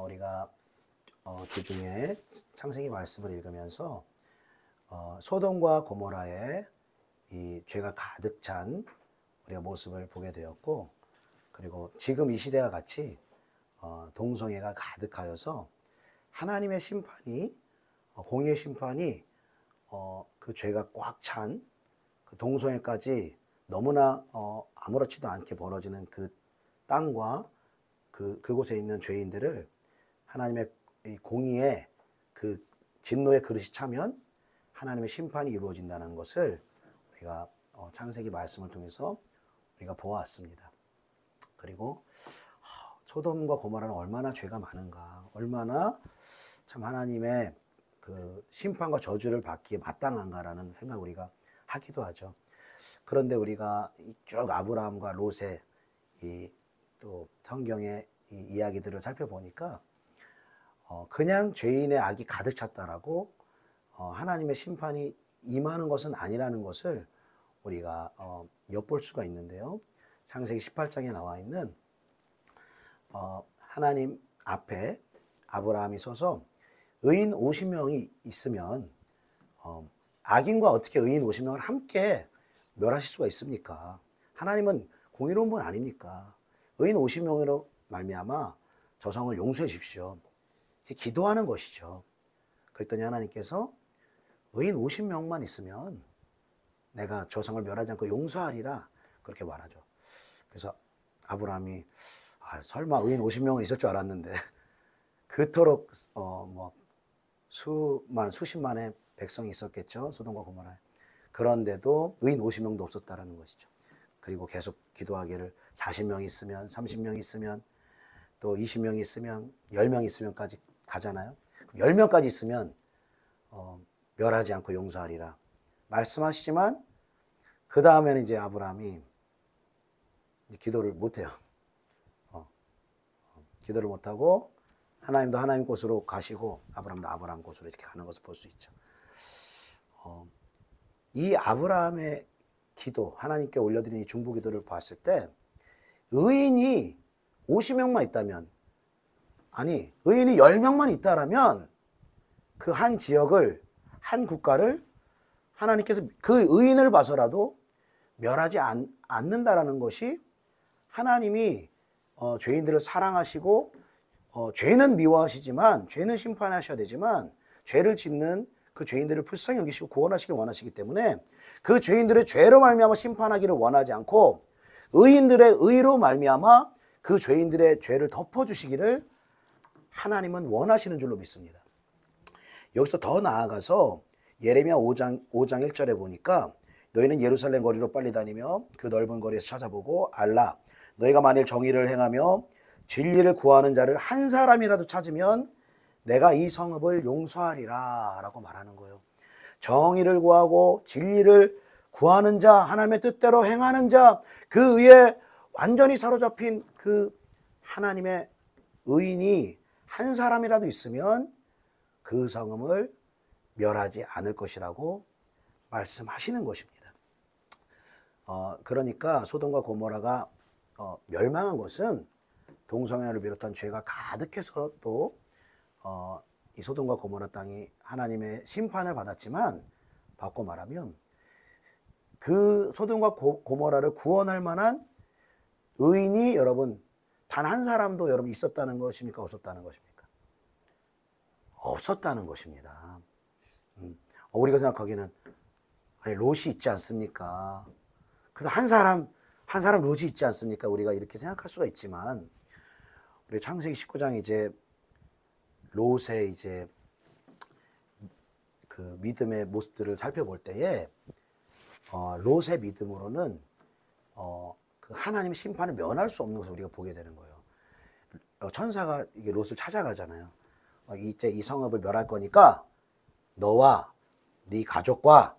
우리가 주중에 창세기 말씀을 읽으면서 소돔과 고모라의 이 죄가 가득 찬 우리가 모습을 보게 되었고, 그리고 지금 이 시대와 같이 동성애가 가득하여서 하나님의 심판이 공의의 심판이 그 죄가 꽉 찬 그 동성애까지 너무나 아무렇지도 않게 벌어지는 그 땅과 그곳에 있는 죄인들을 하나님의 이 공의의 그 진노의 그릇이 차면 하나님의 심판이 이루어진다는 것을 우리가 창세기 말씀을 통해서 우리가 보아왔습니다. 그리고 소돔과 고모라는 얼마나 죄가 많은가, 얼마나 참 하나님의 그 심판과 저주를 받기에 마땅한가라는 생각을 우리가 하기도 하죠. 그런데 우리가 쭉 아브라함과 롯의 또 성경의 이 이야기들을 살펴보니까 그냥 죄인의 악이 가득 찼다라고 하나님의 심판이 임하는 것은 아니라는 것을 우리가 엿볼 수가 있는데요. 창세기 18장에 나와 있는 하나님 앞에 아브라함이 서서 의인 50명이 있으면 악인과 어떻게 의인 50명을 함께 멸하실 수가 있습니까? 하나님은 공의로운 분 아닙니까? 의인 50명으로 말미암아 저 성을 용서해 주십시오. 기도하는 것이죠. 그랬더니 하나님께서 의인 50명만 있으면 내가 저 성을 멸하지 않고 용서하리라, 그렇게 말하죠. 그래서 아브라함이 설마 의인 50명은 있을 줄 알았는데 그토록 수십만의 백성이 있었겠죠, 소돔과 고모라에. 그런데도 의인 50명도 없었다라는 것이죠. 그리고 계속 기도하기를 40명이 있으면, 30명이 있으면, 또 20명이 있으면, 10명이 있으면까지 가잖아요. 10명까지 있으면 멸하지 않고 용서하리라 말씀하시지만 그 다음에는 이제 아브라함이 기도를 못해요. 기도를 못하고 하나님도 하나님 곳으로 가시고 아브라함도 아브라함 곳으로 이렇게 가는 것을 볼 수 있죠. 이 아브라함의 기도, 하나님께 올려드린 이 중보기도를 봤을 때 의인이 50명만 있다면, 아니 의인이 10명만 있다라면 그 한 지역을, 한 국가를 하나님께서 그 의인을 봐서라도 멸하지 않는다라는 것이 하나님이 죄인들을 사랑하시고 죄는 미워하시지만, 죄는 심판하셔야 되지만 죄를 짓는 그 죄인들을 불쌍히 여기시고 구원하시길 원하시기 때문에 그 죄인들의 죄로 말미암아 심판하기를 원하지 않고 의인들의 의로 말미암아 그 죄인들의 죄를 덮어주시기를 하나님은 원하시는 줄로 믿습니다. 여기서 더 나아가서 예레미야 5장 1절에 보니까 너희는 예루살렘 거리로 빨리 다니며 그 넓은 거리에서 찾아보고 알라, 너희가 만일 정의를 행하며 진리를 구하는 자를 한 사람이라도 찾으면 내가 이 성읍을 용서하리라 라고 말하는 거예요. 정의를 구하고 진리를 구하는 자, 하나님의 뜻대로 행하는 자, 그 의에 완전히 사로잡힌 그 하나님의 의인이 한 사람이라도 있으면 그 성읍을 멸하지 않을 것이라고 말씀하시는 것입니다. 그러니까 소돔과 고모라가 멸망한 것은 동성애를 비롯한 죄가 가득해서 또 이 소돔과 고모라 땅이 하나님의 심판을 받았지만, 바꿔 말하면 그 소돔과 고모라를 구원할 만한 의인이 여러분 단 한 사람도 여러분 있었다는 것입니까? 없었다는 것입니까? 없었다는 것입니다. 우리가 생각하기에는 롯이 있지 않습니까? 그래서 한 사람 롯이 있지 않습니까? 우리가 이렇게 생각할 수가 있지만, 우리 창세기 19장 이제 롯의 이제 그 믿음의 모습들을 살펴볼 때에 롯의 믿음으로는 그 하나님의 심판을 면할 수 없는 것을 우리가 보게 되는 거예요. 천사가 이게 롯을 찾아가잖아요. 이제 이 성읍을 멸할 거니까 너와 네 가족과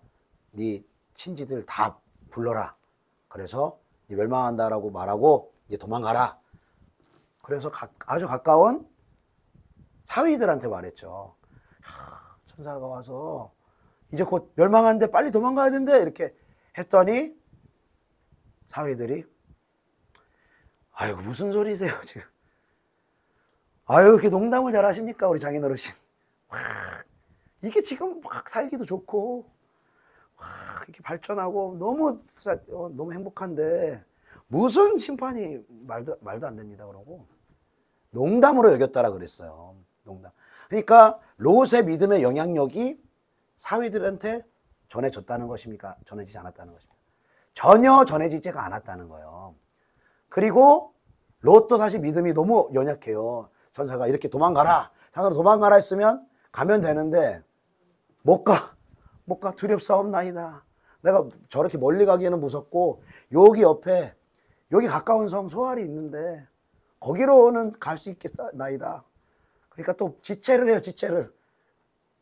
네 친지들 다 불러라. 그래서 멸망한다라고 말하고 이제 도망가라. 그래서 아주 가까운 사위들한테 말했죠. 천사가 와서 이제 곧 멸망하는데 빨리 도망가야 된대, 이렇게 했더니 사위들이 아이고 무슨 소리세요 지금. 아유, 이렇게 농담을 잘 하십니까, 우리 장인 어르신. 와, 이게 지금 막 살기도 좋고, 와, 이렇게 발전하고, 너무 행복한데, 무슨 심판이 말도 안 됩니다, 그러고. 농담으로 여겼다라 그랬어요. 농담. 그러니까, 롯의 믿음의 영향력이 사위들한테 전해졌다는 것입니까? 전해지지 않았다는 것입니까? 전혀 전해지지가 않았다는 거예요. 그리고, 롯도 사실 믿음이 너무 연약해요. 전사가 이렇게 도망가라, 산으로 도망가라 했으면 가면 되는데 못 가 두렵사옵나이다. 내가 저렇게 멀리 가기에는 무섭고 여기 옆에 여기 가까운 섬 소알이 있는데 거기로는 갈 수 있겠나이다. 그러니까 또 지체를 해요.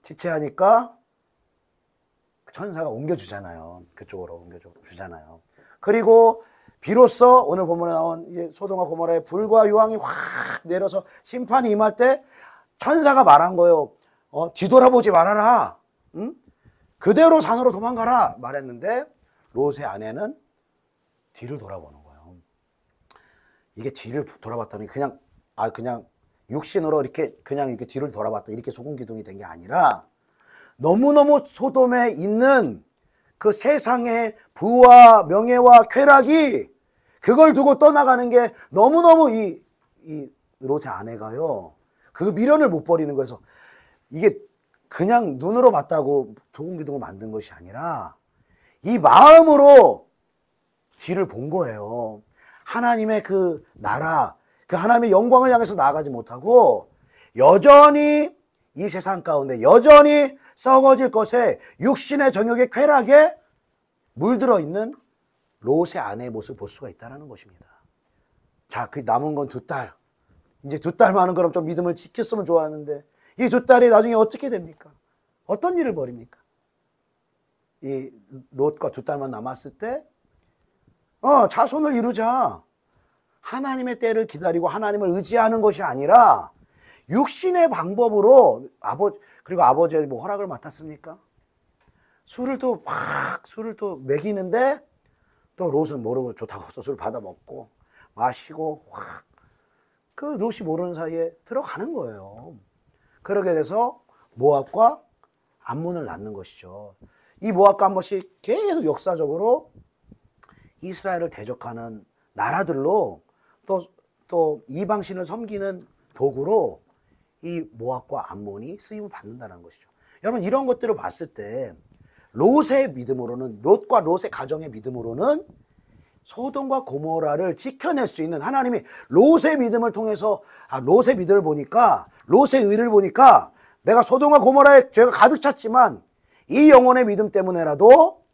지체하니까 천사가 옮겨주잖아요. 그쪽으로 옮겨주잖아요. 그리고 비로소 오늘 본문에 나온 소돔과 고모라의 불과 유황이 확 내려서 심판이 임할 때 천사가 말한 거예요. 뒤돌아보지 말아라. 응? 그대로 산으로 도망가라 말했는데 롯의 아내는 뒤를 돌아보는 거예요. 이게 뒤를 돌아봤더니 그냥 육신으로 이렇게 뒤를 돌아봤더니 이렇게 소금기둥이 된 게 아니라 너무너무 소돔에 있는 그 세상의 부와 명예와 쾌락이 그걸 두고 떠나가는 게 너무너무 이 롯의 아내가요. 그 미련을 못 버리는 거여서 이게 그냥 눈으로 봤다고 소금기둥을 만든 것이 아니라 이 마음으로 뒤를 본 거예요. 하나님의 그 나라, 그 하나님의 영광을 향해서 나아가지 못하고 여전히 이 세상 가운데 여전히 썩어질 것에 육신의 정욕의 쾌락에 물들어 있는 롯의 아내의 모습을 볼 수가 있다는 것입니다. 자, 그 남은 건 두 딸. 이제 두 딸만은 그럼 좀 믿음을 지켰으면 좋았는데 이 두 딸이 나중에 어떻게 됩니까? 어떤 일을 벌입니까? 이 롯과 두 딸만 남았을 때 자손을 이루자. 하나님의 때를 기다리고 하나님을 의지하는 것이 아니라 육신의 방법으로 그리고 아버지의 뭐 허락을 맡았습니까? 술을 또 먹이는데 또 롯은 모르고 좋다고 또 술 받아 먹고 마시고 그 롯이 모르는 사이에 들어가는 거예요. 그러게 돼서 모압과 암몬을 낳는 것이죠. 이 모압과 암몬이 계속 역사적으로 이스라엘을 대적하는 나라들로 또 이방신을 섬기는 도구로 이 모압과 암몬이 쓰임을 받는다는 것이죠. 여러분 이런 것들을 봤을 때 롯의 믿음으로는 롯과 롯의 가정의 믿음으로는 소돔과 고모라를 지켜낼 수 있는 하나님이 롯의 믿음을 통해서 롯의 믿음을 보니까 롯의 의를 보니까 내가 소돔과 고모라의 죄가 가득 찼지만 이 영혼의 믿음 때문에라도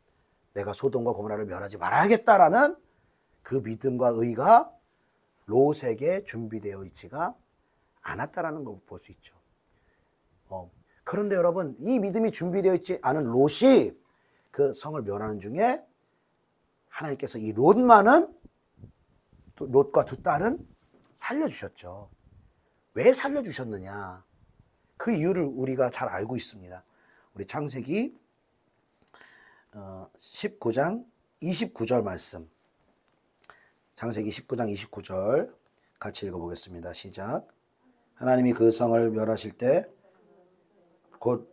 내가 소돔과 고모라를 멸하지 말아야겠다라는 그 믿음과 의가 롯에게 준비되어 있지가 않았다라는 걸 볼 수 있죠. 그런데 여러분 이 믿음이 준비되어 있지 않은 롯이 그 성을 멸하는 중에 하나님께서 이 롯과 두 딸은 살려주셨죠. 왜 살려주셨느냐? 그 이유를 우리가 잘 알고 있습니다. 우리 창세기 19장 29절 말씀. 창세기 19장 29절 같이 읽어보겠습니다. 시작. 하나님이 그 성을 멸하실 때 곧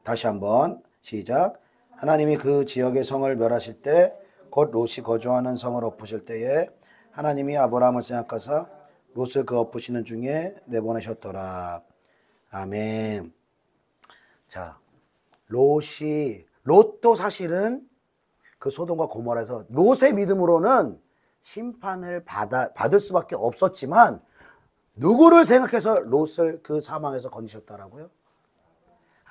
다시 한번 시작. 하나님이 그 지역의 성을 멸하실 때 곧 롯이 거주하는 성을 엎으실 때에 하나님이 아브라함을 생각하사 롯을 그 엎으시는 중에 내보내셨더라. 아멘. 자, 롯도 사실은 그 소돔과 고모라에서 롯의 믿음으로는 심판을 받을 수밖에 없었지만 누구를 생각해서 롯을 그 사망에서 건지셨다라고요?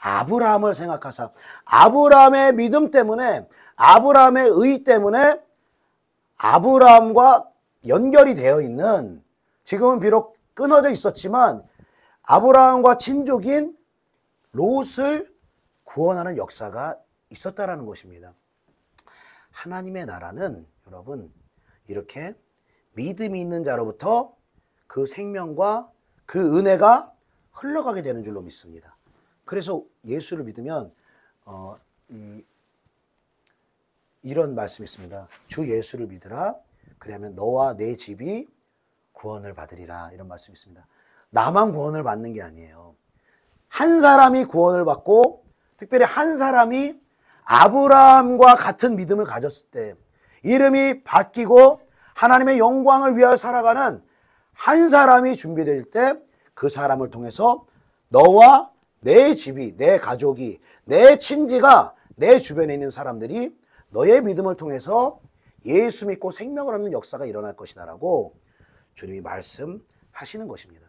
아브라함을 생각하사 아브라함의 믿음 때문에 아브라함의 의 때문에 아브라함과 연결이 되어 있는 지금은 비록 끊어져 있었지만 아브라함과 친족인 롯을 구원하는 역사가 있었다라는 것입니다. 하나님의 나라는 여러분 이렇게 믿음이 있는 자로부터 그 생명과 그 은혜가 흘러가게 되는 줄로 믿습니다. 그래서 예수를 믿으면 이런 말씀이 있습니다. 주 예수를 믿으라. 그러면 너와 내 집이 구원을 받으리라 이런 말씀이 있습니다. 나만 구원을 받는 게 아니에요. 한 사람이 구원을 받고 특별히 한 사람이 아브라함과 같은 믿음을 가졌을 때 이름이 바뀌고 하나님의 영광을 위하여 살아가는 한 사람이 준비될 때 그 사람을 통해서 너와 내 집이, 내 가족이, 내 친지가, 내 주변에 있는 사람들이 너의 믿음을 통해서 예수 믿고 생명을 얻는 역사가 일어날 것이다라고 주님이 말씀하시는 것입니다.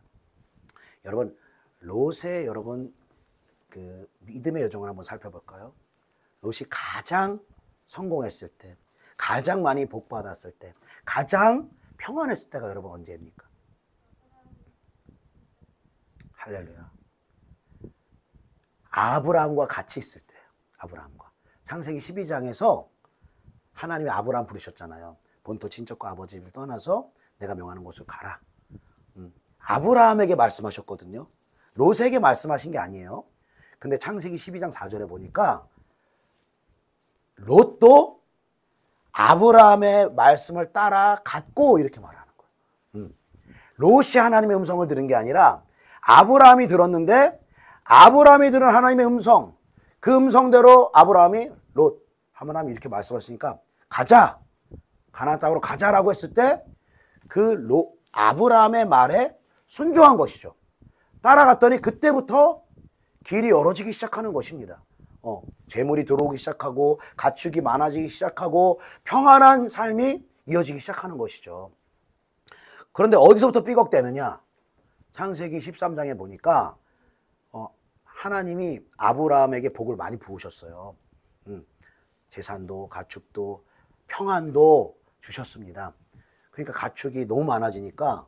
여러분, 롯의 여러분 그 믿음의 여정을 한번 살펴볼까요? 롯이 가장 성공했을 때, 가장 많이 복받았을 때, 가장 평안했을 때가 여러분 언제입니까? 할렐루야. 아브라함과 같이 있을 때예요. 아브라함과. 창세기 12장에서 하나님이 아브라함 부르셨잖아요. 본토 친척과 아버지를 떠나서 내가 명하는 곳을 가라. 아브라함에게 말씀하셨거든요. 롯에게 말씀하신 게 아니에요. 근데 창세기 12장 4절에 보니까 롯도 아브라함의 말씀을 따라 갔고 이렇게 말하는 거예요. 롯이 하나님의 음성을 들은 게 아니라 아브라함이 들었는데 아브라함이 들은 하나님의 음성, 그 음성대로 아브라함이 롯, 하나님이 이렇게 말씀하시니까 가자, 가나안 땅으로 가자라고 했을 때 그 아브라함의 말에 순종한 것이죠. 따라갔더니 그때부터 길이 열어지기 시작하는 것입니다. 재물이 들어오기 시작하고 가축이 많아지기 시작하고 평안한 삶이 이어지기 시작하는 것이죠. 그런데 어디서부터 삐걱대느냐? 창세기 13장에 보니까 하나님이 아브라함에게 복을 많이 부으셨어요. 재산도 가축도 평안도 주셨습니다. 그러니까 가축이 너무 많아지니까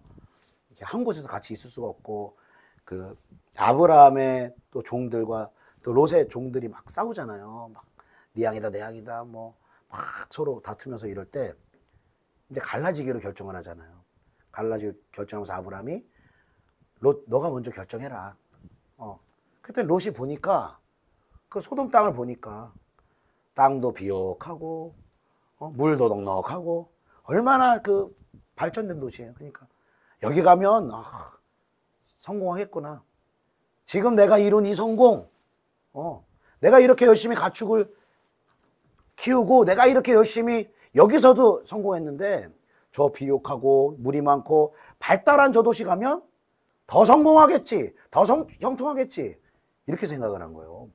한 곳에서 같이 있을 수가 없고 그 아브라함의 또 종들과 또 롯의 종들이 막 싸우잖아요. 막 네 양이다 내 양이다 뭐 막 서로 다투면서 이럴 때 이제 갈라지기로 결정을 하잖아요. 갈라지기로 결정하면서 아브라함이 롯 너가 먼저 결정해라. 그때 롯이 보니까 그 소돔 땅을 보니까 땅도 비옥하고 물도 넉넉하고 얼마나 그 발전된 도시예요. 그러니까 여기 가면 성공하겠구나. 지금 내가 이룬 이 성공, 내가 이렇게 열심히 가축을 키우고 내가 이렇게 열심히 여기서도 성공했는데 저 비옥하고 물이 많고 발달한 저 도시 가면 더 성공하겠지, 더 형통하겠지 이렇게 생각을 한 거예요.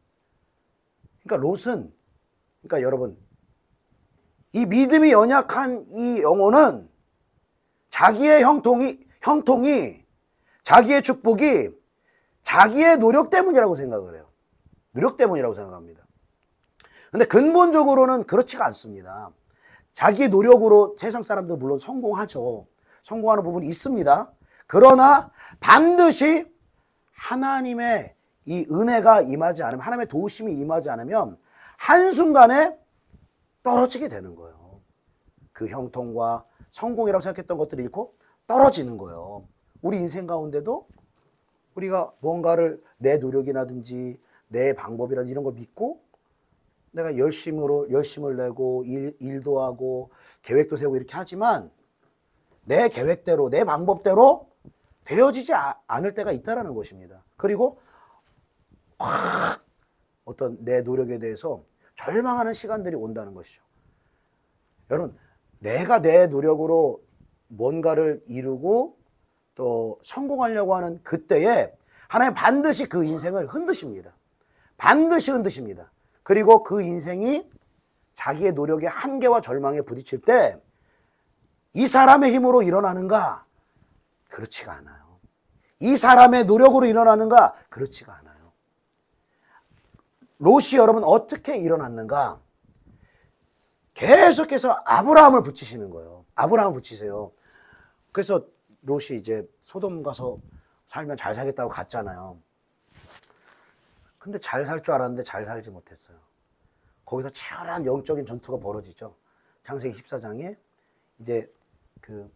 그러니까 롯은, 그러니까 여러분 이 믿음이 연약한 이 영혼은 자기의 형통이 자기의 축복이 자기의 노력 때문이라고 생각을 해요. 노력 때문이라고 생각합니다. 근데 근본적으로는 그렇지가 않습니다. 자기의 노력으로 세상 사람들 물론 성공하죠. 성공하는 부분이 있습니다. 그러나 반드시 하나님의 이 은혜가 임하지 않으면, 하나님의 도우심이 임하지 않으면 한순간에 떨어지게 되는 거예요. 그 형통과 성공이라고 생각했던 것들을 잃고 떨어지는 거예요. 우리 인생 가운데도 우리가 뭔가를 내 노력이라든지 내 방법이라든지 이런 걸 믿고 내가 열심을 내고 일도 하고 계획도 세우고 이렇게 하지만 내 계획대로 내 방법대로 되어지지 않을 때가 있다는 것입니다. 그리고 확 어떤 내 노력에 대해서 절망하는 시간들이 온다는 것이죠. 여러분, 내가 내 노력으로 뭔가를 이루고 또 성공하려고 하는 그때에 하나님 반드시 그 인생을 흔드십니다. 반드시 흔드십니다. 그리고 그 인생이 자기의 노력의 한계와 절망에 부딪힐 때 이 사람의 힘으로 일어나는가? 그렇지가 않아요. 이 사람의 노력으로 일어나는가? 그렇지가 않아요. 롯이 여러분 어떻게 일어났는가? 계속해서 아브라함을 붙이시는 거예요. 아브라함을 붙이세요. 그래서 롯이 이제 소돔 가서 살면 잘 살겠다고 갔잖아요. 근데 잘 살 줄 알았는데 잘 살지 못했어요. 거기서 치열한 영적인 전투가 벌어지죠. 창세기 14장에 이제 그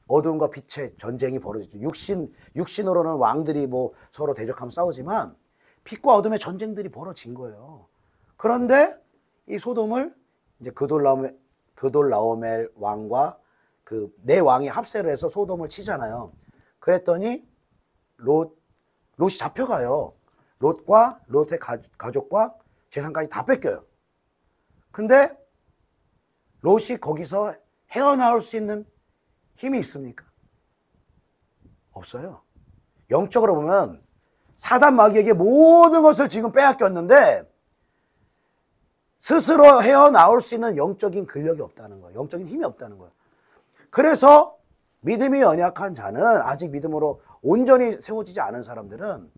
어두움과 빛의 전쟁이 벌어지죠. 육신으로는 왕들이 뭐 서로 대적하면 싸우지만 빛과 어둠의 전쟁들이 벌어진 거예요. 그런데 이 소돔을 이제 그돌라오멜 왕과 그 네 왕이 합세를 해서 소돔을 치잖아요. 그랬더니 롯이 잡혀가요. 롯과 롯의 가족과 재산까지 다 뺏겨요. 근데 롯이 거기서 헤어나올 수 있는 힘이 있습니까? 없어요. 영적으로 보면 사단 마귀에게 모든 것을 지금 빼앗겼는데 스스로 헤어나올 수 있는 영적인 근력이 없다는 거예요. 영적인 힘이 없다는 거예요. 그래서 믿음이 연약한 자는, 아직 믿음으로 온전히 세워지지 않은 사람들은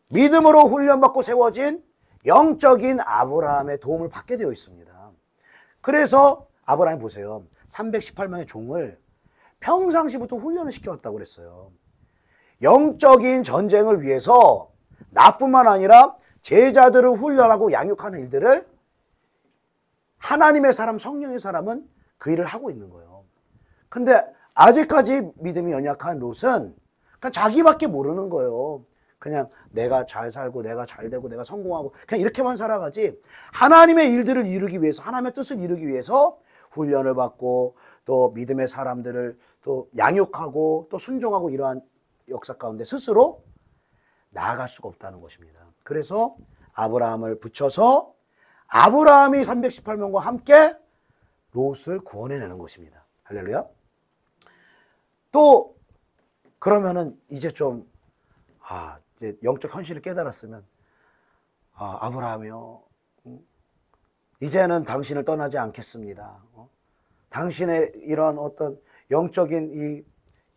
믿음으로 훈련받고 세워진 영적인 아브라함의 도움을 받게 되어 있습니다. 그래서 아브라함이 보세요. 318명의 종을 평상시부터 훈련을 시켜왔다고 그랬어요. 영적인 전쟁을 위해서 나뿐만 아니라 제자들을 훈련하고 양육하는 일들을 하나님의 사람, 성령의 사람은 그 일을 하고 있는 거예요. 근데 아직까지 믿음이 연약한 롯은 그냥 자기밖에 모르는 거예요. 그냥 내가 잘 살고 내가 잘 되고 내가 성공하고 그냥 이렇게만 살아가지, 하나님의 일들을 이루기 위해서, 하나님의 뜻을 이루기 위해서 훈련을 받고 또 믿음의 사람들을 또 양육하고 또 순종하고 이러한 역사 가운데 스스로 나아갈 수가 없다는 것입니다. 그래서 아브라함을 붙여서 아브라함이 318명과 함께 롯을 구원해내는 것입니다. 할렐루야. 또 그러면은 이제 좀 이제 영적 현실을 깨달았으면, 아브라함이요, 이제는 당신을 떠나지 않겠습니다. 당신의 이런 어떤 영적인 이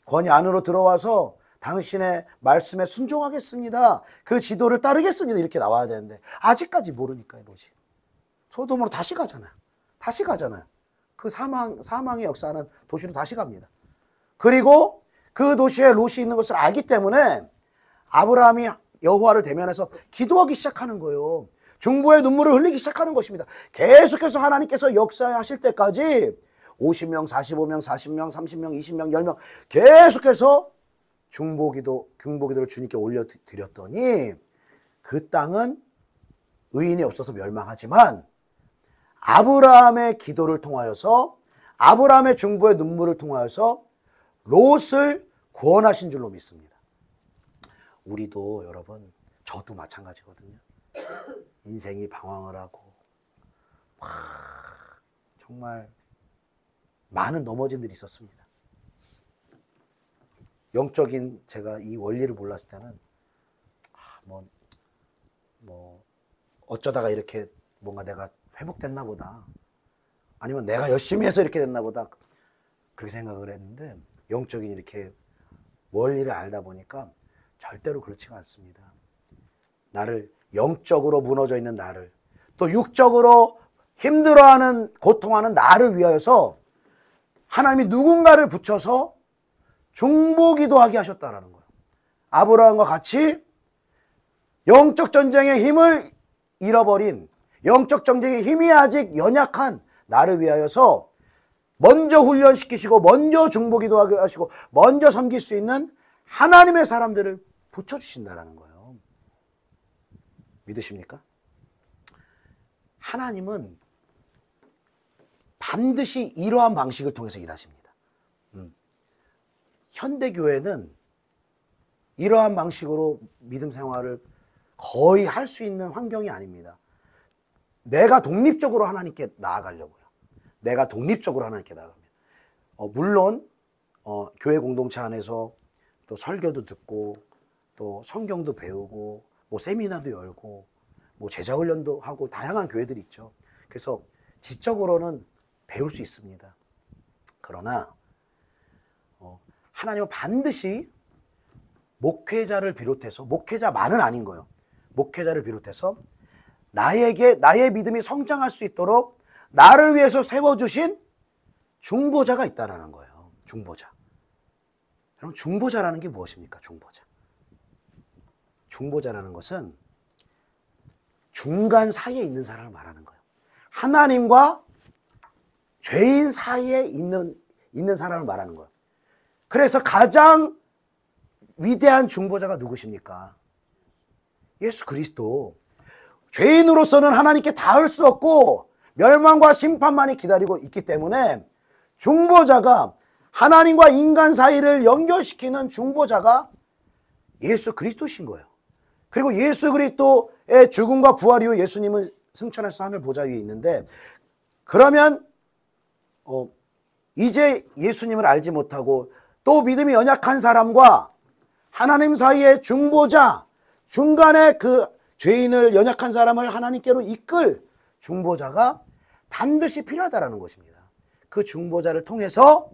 권위 안으로 들어와서 당신의 말씀에 순종하겠습니다. 그 지도를 따르겠습니다. 이렇게 나와야 되는데 아직까지 모르니까요. 롯이 소돔으로 다시 가잖아요. 그 사망의 역사는 도시로 다시 갑니다. 그리고 그 도시에 롯이 있는 것을 알기 때문에 아브라함이 여호와를 대면해서 기도하기 시작하는 거예요. 중보의 눈물을 흘리기 시작하는 것입니다. 계속해서 하나님께서 역사하실 때까지 50명, 45명, 40명, 30명, 20명, 10명 계속해서 중보기도를 주님께 올려드렸더니 그 땅은 의인이 없어서 멸망하지만 아브라함의 기도를 통하여서, 아브라함의 중보의 눈물을 통하여서 롯을 구원하신 줄로 믿습니다. 우리도 여러분, 저도 마찬가지거든요. 인생이 방황을 하고 정말 많은 넘어짐들이 있었습니다. 영적인 제가 이 원리를 몰랐을 때는 어쩌다가 이렇게 뭔가 내가 회복됐나 보다, 아니면 내가 열심히 해서 이렇게 됐나 보다, 그렇게 생각을 했는데 영적인 이렇게 원리를 알다 보니까 절대로 그렇지가 않습니다. 나를 영적으로 무너져 있는 나를, 또 육적으로 힘들어하는, 고통하는 나를 위하여서 하나님이 누군가를 붙여서 중보기도하게 하셨다라는 거예요. 아브라함과 같이 영적 전쟁의 힘을 잃어버린, 영적 전쟁의 힘이 아직 연약한 나를 위하여서 먼저 훈련시키시고 먼저 중보기도하게 하시고 먼저 섬길 수 있는 하나님의 사람들을 붙여주신다라는 거예요. 믿으십니까? 하나님은 반드시 이러한 방식을 통해서 일하십니다. 현대교회는 이러한 방식으로 믿음 생활을 거의 할 수 있는 환경이 아닙니다. 내가 독립적으로 하나님께 나아가려고요. 내가 독립적으로 하나님께 나아갑니다. 물론 교회 공동체 안에서 또 설교도 듣고 또 성경도 배우고 뭐 세미나도 열고 뭐 제자훈련도 하고 다양한 교회들이 있죠. 그래서 지적으로는 배울 수 있습니다. 그러나 하나님은 반드시 목회자를 비롯해서, 목회자만은 아닌 거예요. 목회자를 비롯해서 나의 믿음이 성장할 수 있도록 나를 위해서 세워주신 중보자가 있다는 거예요. 중보자. 그럼 중보자라는 게 무엇입니까? 중보자라는 것은 중간 사이에 있는 사람을 말하는 거예요. 하나님과 죄인 사이에 있는 사람을 말하는 거예요. 그래서 가장 위대한 중보자가 누구십니까? 예수 그리스도. 죄인으로서는 하나님께 닿을 수 없고 멸망과 심판만이 기다리고 있기 때문에 중보자가 하나님과 인간 사이를 연결시키는 중보자가 예수 그리스도신 거예요. 그리고 예수 그리스도의 죽음과 부활 이후 예수님은 승천해서 하늘 보좌 위에 있는데, 그러면 이제 예수님을 알지 못하고 또 믿음이 연약한 사람과 하나님 사이의 중보자, 중간에 그 죄인을, 연약한 사람을 하나님께로 이끌 중보자가 반드시 필요하다라는 것입니다. 그 중보자를 통해서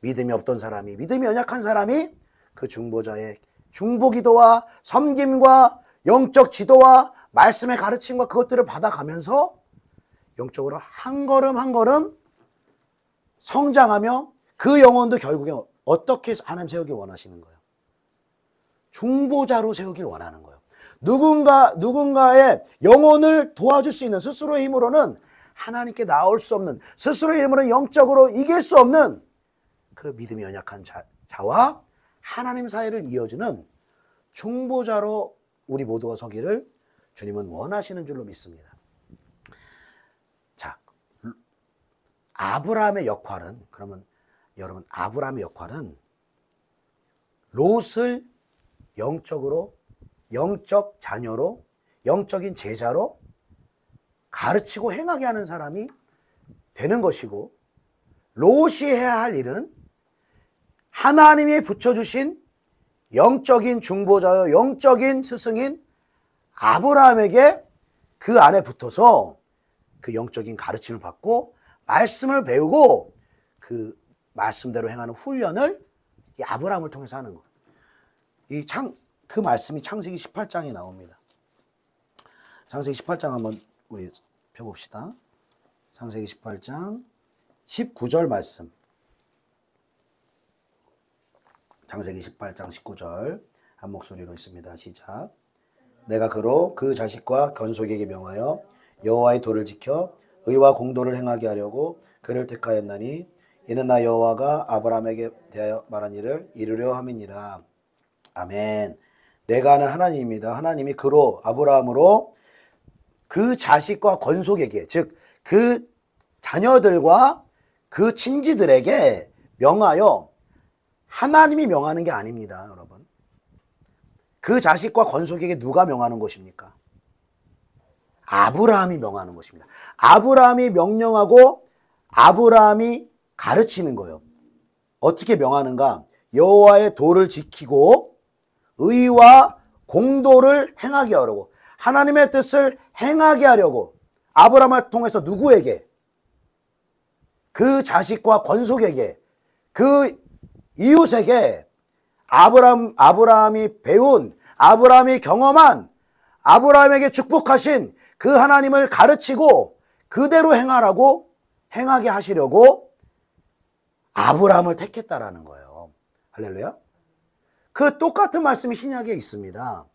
믿음이 없던 사람이, 믿음이 연약한 사람이 그 중보자의 중보기도와 섬김과 영적 지도와 말씀의 가르침과 그것들을 받아가면서 영적으로 한 걸음 한 걸음 성장하며 그 영혼도 결국에 어떻게 하나님 세우길 원하시는 거예요? 중보자로 세우길 원하는 거예요. 누군가의 영혼을 도와줄 수 있는, 스스로의 힘으로는 하나님께 나올 수 없는, 스스로의 힘으로는 영적으로 이길 수 없는 그 믿음이 연약한 자와 하나님 사이를 이어주는 중보자로 우리 모두가 서기를 주님은 원하시는 줄로 믿습니다. 자, 아브라함의 역할은, 그러면 여러분, 아브라함의 역할은 롯을 영적으로, 영적 자녀로, 영적인 제자로 가르치고 행하게 하는 사람이 되는 것이고, 롯이 해야 할 일은 하나님이 붙여주신 영적인 중보자요, 영적인 스승인 아브라함에게 그 안에 붙어서 그 영적인 가르침을 받고 말씀을 배우고 그 말씀대로 행하는 훈련을 이 아브라함을 통해서 하는 거예요. 그 말씀이 창세기 18장에 나옵니다. 창세기 18장 한번 우리 펴봅시다. 창세기 18장 19절 말씀. 창세기 18장 19절 한 목소리로 있습니다. 시작. 내가 그로 그 자식과 견속에게 명하여 여호와의 도를 지켜 의와 공도를 행하게 하려고 그를 택하였나니 이는 나 여호와가 아브라함에게 대하여 말한 일을 이루려 함이니라. 아멘. 내가 아는 하나님입니다. 하나님이 그로, 아브라함으로 그 자식과 건속에게, 즉 그 자녀들과 그 친지들에게 명하여, 하나님이 명하는 게 아닙니다, 여러분. 그 자식과 건속에게 누가 명하는 것입니까? 아브라함이 명하는 것입니다. 아브라함이 명령하고 아브라함이 가르치는 거예요. 어떻게 명하는가? 여호와의 도를 지키고 의와 공도를 행하게 하려고, 하나님의 뜻을 행하게 하려고 아브라함을 통해서 누구에게? 그 자식과 건속에게, 그 이웃에게 아브라함이 배운, 아브라함이 경험한, 아브라함에게 축복하신 그 하나님을 가르치고 그대로 행하게 하시려고 아브라함을 택했다라는 거예요. 할렐루야. 그 똑같은 말씀이 신약에 있습니다.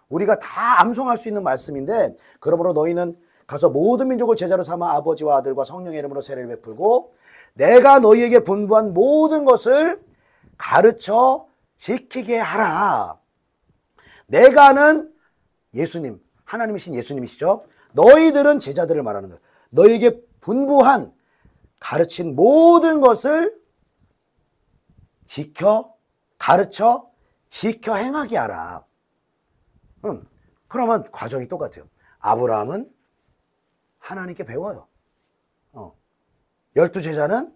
우리가 다 암송할 수 있는 말씀인데, 그러므로 너희는 가서 모든 민족을 제자로 삼아 아버지와 아들과 성령의 이름으로 세례를 베풀고 내가 너희에게 분부한 모든 것을 가르쳐 지키게 하라. 내가 아는 예수님, 하나님이신 예수님이시죠. 너희들은 제자들을 말하는 거예요. 너희에게 분부한, 가르친 모든 것을 가르쳐 지켜 행하게 하라. 그러면 과정이 똑같아요. 아브라함은 하나님께 배워요. 12제자는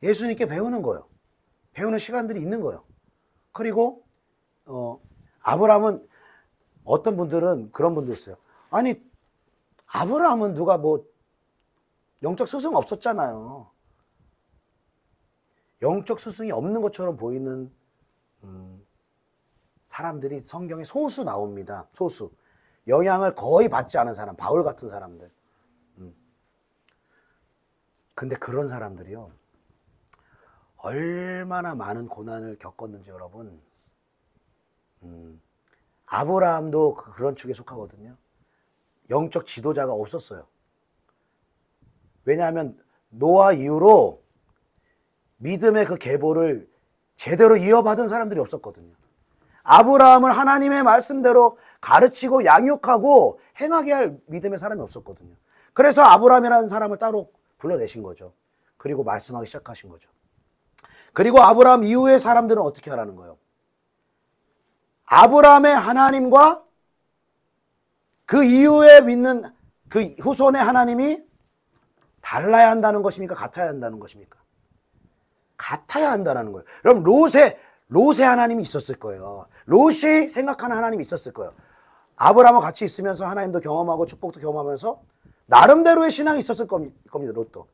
예수님께 배우는 거예요. 배우는 시간들이 있는 거예요. 그리고 아브라함은, 어떤 분들은 그런 분도 있어요. 아니, 아브라함은 누가 뭐 영적 스승 없었잖아요. 영적 스승이 없는 것처럼 보이는 사람들이 성경에 소수 나옵니다. 소수. 영향을 거의 받지 않은 사람, 바울 같은 사람들. 근데 그런 사람들이요, 얼마나 많은 고난을 겪었는지 여러분, 아브라함도 그런 축에 속하거든요. 영적 지도자가 없었어요. 왜냐하면 노아 이후로 믿음의 그 계보를 제대로 이어받은 사람들이 없었거든요. 아브라함을 하나님의 말씀대로 가르치고 양육하고 행하게 할 믿음의 사람이 없었거든요. 그래서 아브라함이라는 사람을 따로 불러내신 거죠. 그리고 말씀하기 시작하신 거죠. 그리고 아브라함 이후의 사람들은 어떻게 하라는 거예요? 아브라함의 하나님과 그 이후에 믿는 그 후손의 하나님이 달라야 한다는 것입니까? 같아야 한다는 것입니까? 같아야 한다는 거예요. 그럼 롯의 하나님이 있었을 거예요. 롯이 생각하는 하나님이 있었을 거예요. 아브라함과 같이 있으면서 하나님도 경험하고 축복도 경험하면서 나름대로의 신앙이 있었을 겁니다. 롯도.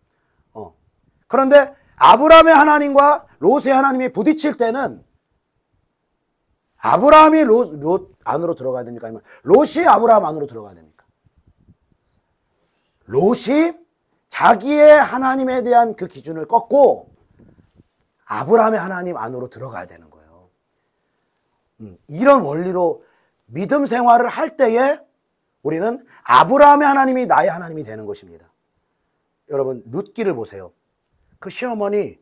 그런데 아브라함의 하나님과 롯의 하나님이 부딪힐 때는 아브라함이 롯 안으로 들어가야 됩니까? 아니면 롯이 아브라함 안으로 들어가야 됩니까? 롯이 자기의 하나님에 대한 그 기준을 꺾고 아브라함의 하나님 안으로 들어가야 되는 거예요. 이런 원리로 믿음 생활을 할 때에 우리는 아브라함의 하나님이 나의 하나님이 되는 것입니다. 여러분 룻기를 보세요. 그 시어머니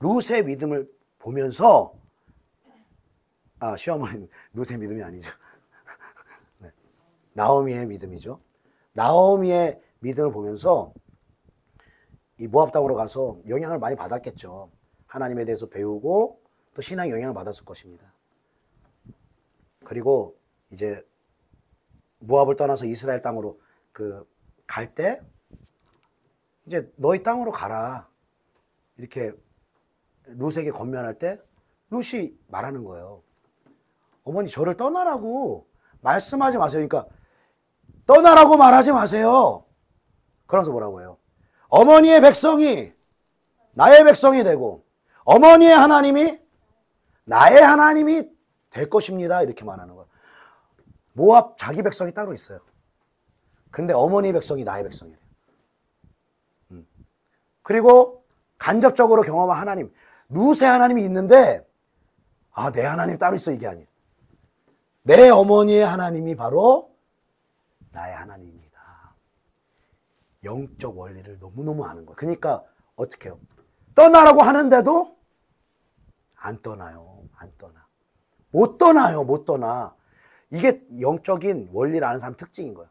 룻의 믿음을 보면서 시어머니 룻의 믿음이 아니죠. 네. 나오미의 믿음이죠. 나오미의 믿음을 보면서 이 모압 땅으로 가서 영향을 많이 받았겠죠. 하나님에 대해서 배우고 또 신앙 영향을 받았을 것입니다. 그리고 이제 모압을 떠나서 이스라엘 땅으로 갈 때 이제 너희 땅으로 가라 이렇게 룻에게 권면할 때 룻이 말하는 거예요. 어머니 저를 떠나라고 말씀하지 마세요. 그러니까 떠나라고 말하지 마세요. 그러면서 뭐라고 해요? 어머니의 백성이 나의 백성이 되고 어머니의 하나님이 나의 하나님이 될 것입니다. 이렇게 말하는 거예요. 모압 자기 백성이 따로 있어요. 근데 어머니 백성이 나의 백성이에요. 그리고 간접적으로 경험한 하나님, 룻의 하나님이 있는데 내 하나님 따로 있어 이게 아니에요. 내 어머니의 하나님이 바로 나의 하나님입니다. 영적 원리를 너무너무 아는 거예요. 그러니까 어떻게 해요? 떠나라고 하는데도 안 떠나요. 안 떠나. 못 떠나요. 못 떠나. 이게 영적인 원리를 아는 사람 특징인 거예요.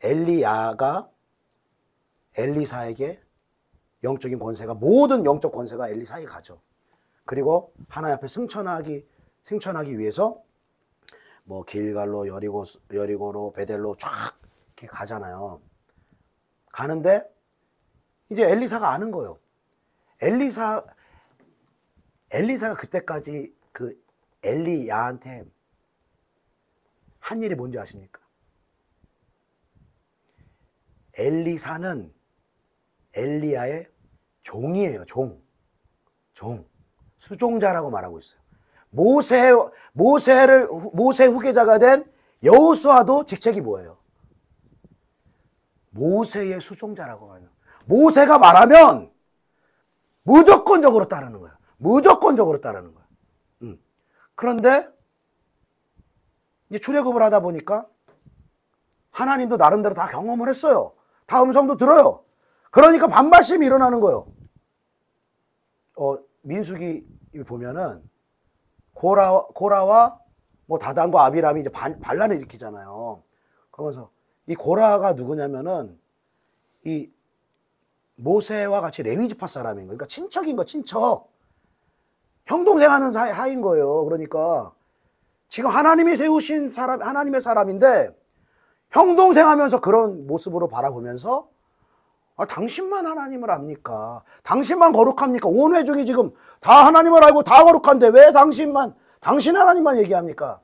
엘리야가 엘리사에게 영적인 권세가 모든 영적 권세가 엘리사에게 가죠. 그리고 하나님 앞에 승천하기 위해서 뭐 길갈로 여리고로 베델로 쫙 이렇게 가잖아요. 가는데 이제 엘리사가 아는 거예요. 엘리사가 그때까지 그 엘리야한테 한 일이 뭔지 아십니까? 엘리사는 엘리야의 종이에요. 종. 수종자라고 말하고 있어요. 모세 후계자가 된 여호수아도 직책이 뭐예요? 모세의 수종자라고 말해요. 모세가 말하면 무조건적으로 따르는 거야. 무조건적으로 따르는 거야. 그런데 이제 출애굽을 하다 보니까 하나님도 나름대로 다 경험을 했어요. 다 음성도 들어요. 그러니까 반발심이 일어나는 거예요. 민수기 보면은 고라와 뭐 다단과 아비람이 이제 반란을 일으키잖아요. 그러면서 이 고라가 누구냐면은 이 모세와 같이 레위 지파 사람인 거예요. 그러니까 친척인 거, 친척. 형 동생 하는 사이인 거예요. 그러니까 지금 하나님이 세우신 사람, 하나님의 사람인데 형 동생 하면서 그런 모습으로 바라보면서 당신만 하나님을 압니까? 당신만 거룩합니까? 온 회중이 지금 다 하나님을 알고 다 거룩한데 왜 당신 하나님만 얘기합니까?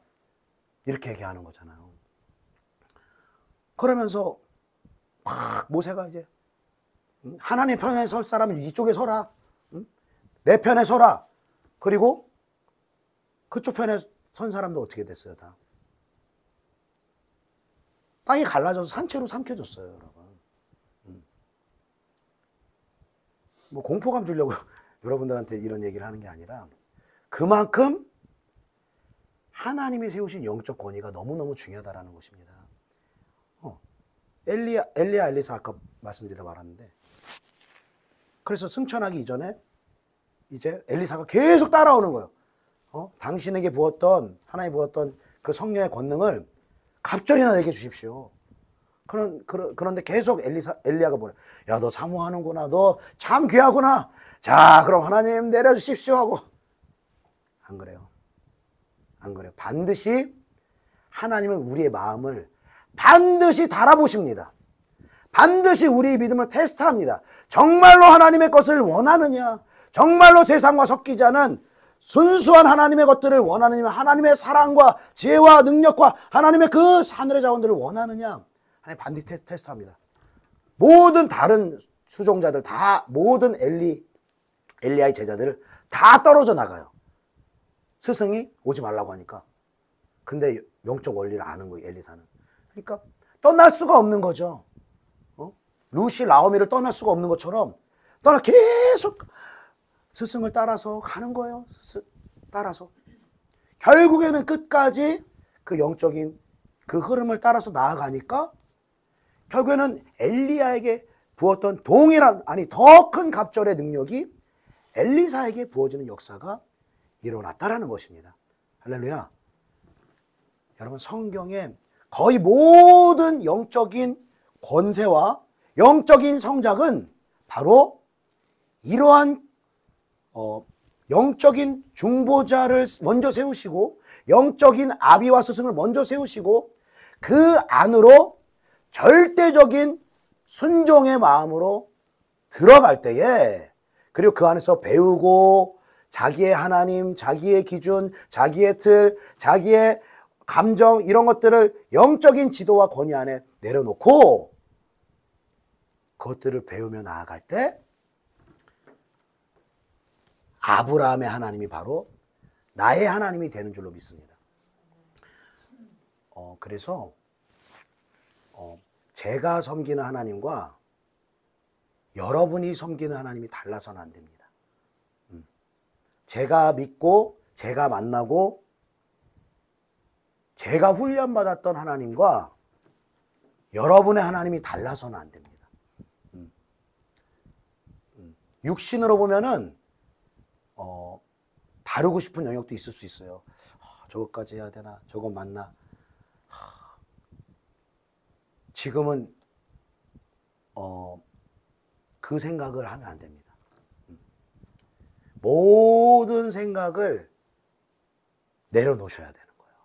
이렇게 얘기하는 거잖아요. 그러면서 막 모세가 이제 하나님 편에 설 사람은 이쪽에 서라. 내 편에 서라. 그리고 그쪽 편에 선 사람도 어떻게 됐어요? 다 땅이 갈라져서 산채로 삼켜졌어요. 여러분. 뭐 공포감 주려고 여러분들한테 이런 얘기를 하는 게 아니라 그만큼 하나님이 세우신 영적 권위가 너무너무 중요하다는 것입니다. 엘리사 아까 말씀드리다 말았는데 그래서 승천하기 이전에 이제 엘리사가 계속 따라오는 거예요. 당신에게 하나님 부었던 그 성령의 권능을 갑절이나 내게 주십시오. 그런데 계속 엘리야가 뭐래? 야, 너 사모하는구나. 너 참 귀하구나. 자, 그럼 하나님 내려주십시오 하고. 안 그래요. 안 그래요. 반드시 하나님은 우리의 마음을 반드시 달아보십니다. 반드시 우리의 믿음을 테스트합니다. 정말로 하나님의 것을 원하느냐? 정말로 세상과 섞이지 않은 순수한 하나님의 것들을 원하느냐? 하나님의 사랑과 지혜와 능력과 하나님의 그 하늘의 자원들을 원하느냐? 하나님 반드시 테스트합니다. 모든 다른 수종자들 다, 모든 엘리야의 제자들을 다 떨어져 나가요. 스승이 오지 말라고 하니까. 근데 영적 원리를 아는 거예요, 엘리사는. 그러니까 떠날 수가 없는 거죠. 루시 라오미를 떠날 수가 없는 것처럼 계속 스승을 따라서 가는 거예요. 따라서. 결국에는 끝까지 그 영적인 그 흐름을 따라서 나아가니까 결국에는 엘리야에게 부었던 동일한, 아니 더 큰 갑절의 능력이 엘리사에게 부어지는 역사가 일어났다라는 것입니다. 할렐루야. 여러분, 성경에 거의 모든 영적인 권세와 영적인 성장은 바로 이러한 영적인 중보자를 먼저 세우시고 영적인 아비와 스승을 먼저 세우시고 그 안으로 절대적인 순종의 마음으로 들어갈 때에, 그리고 그 안에서 배우고 자기의 하나님, 자기의 기준, 자기의 틀, 자기의 감정, 이런 것들을 영적인 지도와 권위 안에 내려놓고 그것들을 배우며 나아갈 때 아브라함의 하나님이 바로 나의 하나님이 되는 줄로 믿습니다. 그래서 제가 섬기는 하나님과 여러분이 섬기는 하나님이 달라서는 안 됩니다. 제가 믿고 제가 만나고 제가 훈련받았던 하나님과 여러분의 하나님이 달라서는 안 됩니다. 육신으로 보면은 다루고 싶은 영역도 있을 수 있어요. 저것까지 해야 되나? 저거 맞나? 지금은 그 생각을 하면 안 됩니다. 모든 생각을 내려놓으셔야 되는 거예요.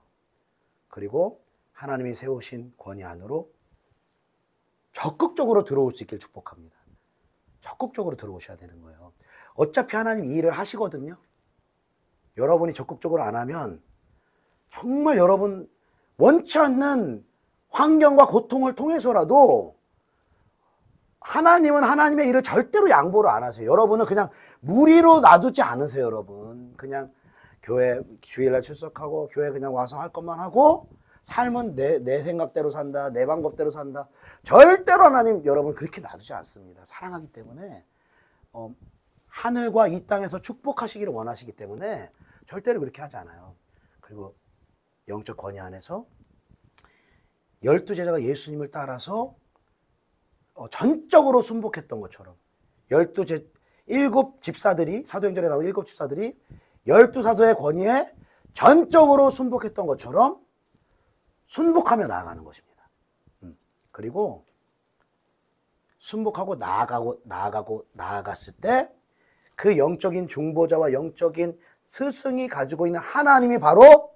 그리고 하나님이 세우신 권위 안으로 적극적으로 들어올 수 있길 축복합니다. 적극적으로 들어오셔야 되는 거예요. 어차피 하나님 이 일을 하시거든요. 여러분이 적극적으로 안 하면 정말 여러분 원치 않는 환경과 고통을 통해서라도 하나님은 하나님의 일을 절대로 양보를 안 하세요. 여러분은 그냥 무리로 놔두지 않으세요, 여러분. 그냥 교회 주일날 출석하고 교회 그냥 와서 할 것만 하고 삶은 내 생각대로 산다, 내 방법대로 산다. 절대로 하나님 여러분 그렇게 놔두지 않습니다. 사랑하기 때문에 하늘과 이 땅에서 축복하시기를 원하시기 때문에 절대로 그렇게 하지 않아요. 그리고 영적 권위 안에서 12제자가 예수님을 따라서 전적으로 순복했던 것처럼 7 집사들이, 사도행전에 나온 7 집사들이 12사도의 권위에 전적으로 순복했던 것처럼 순복하며 나아가는 것입니다. 그리고 순복하고 나아갔을 때 그 영적인 중보자와 영적인 스승이 가지고 있는 하나님이 바로